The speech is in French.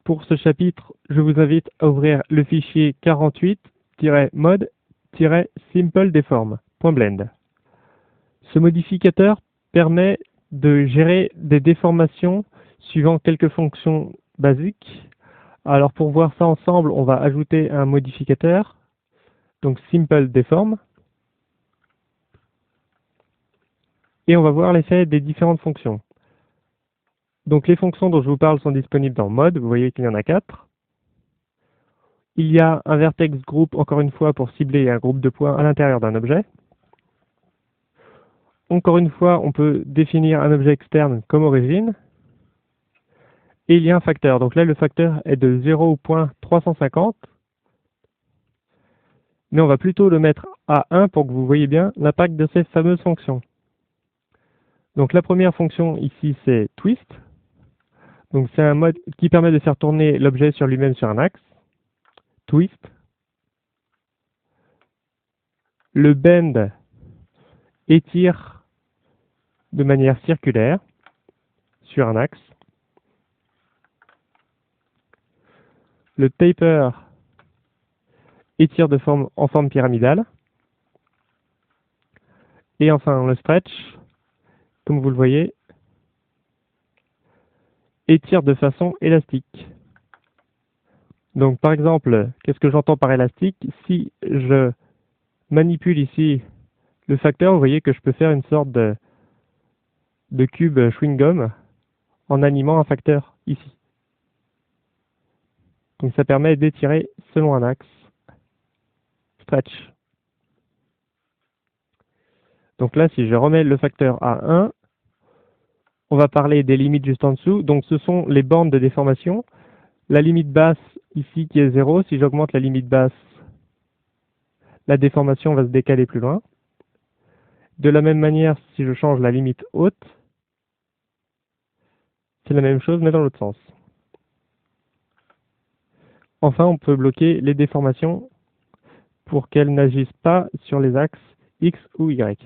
Pour ce chapitre, je vous invite à ouvrir le fichier 48-mode-simpledeform.blend. Ce modificateur permet de gérer des déformations suivant quelques fonctions basiques. Alors pour voir ça ensemble, on va ajouter un modificateur, donc simpleDeform, et on va voir l'effet des différentes fonctions. Donc les fonctions dont je vous parle sont disponibles dans Mode, vous voyez qu'il y en a 4. Il y a un vertex group, encore une fois, pour cibler un groupe de points à l'intérieur d'un objet. Encore une fois, on peut définir un objet externe comme origine. Et il y a un facteur. Donc là, le facteur est de 0.350. Mais on va plutôt le mettre à 1 pour que vous voyez bien l'impact de ces fameuses fonctions. Donc la première fonction ici, c'est twist. Donc c'est un mode qui permet de faire tourner l'objet sur lui-même sur un axe. Twist. Le bend étire de manière circulaire sur un axe. Le taper étire en forme pyramidale. Et enfin, le stretch, comme vous le voyez, étire de façon élastique. Donc par exemple, qu'est-ce que j'entends par élastique? Si je manipule ici le facteur, vous voyez que je peux faire une sorte de cube chewing-gum en animant un facteur ici. Donc ça permet d'étirer selon un axe. Stretch. Donc là, si je remets le facteur à 1, on va parler des limites juste en dessous. Donc ce sont les bornes de déformation. La limite basse ici qui est 0, si j'augmente la limite basse, la déformation va se décaler plus loin. De la même manière, si je change la limite haute, c'est la même chose mais dans l'autre sens. Enfin, on peut bloquer les déformations pour qu'elles n'agissent pas sur les axes X ou Y.